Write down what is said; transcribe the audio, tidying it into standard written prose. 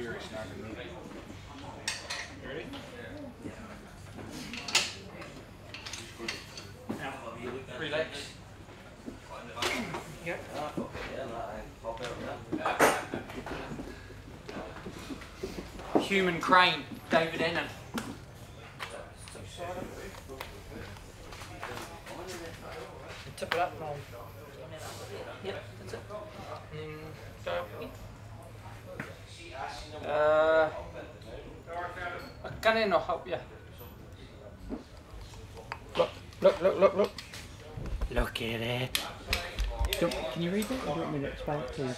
here, it's not going to move. You ready? Yeah. 3 legs. Yep. Human crane, David Ennan. Tip it up and I'll... Yep, that's it. And then go up again. Come in, I'll help you. Look, look, look, look, look. Look at it. Can you read it? I don't want me to explain it to you.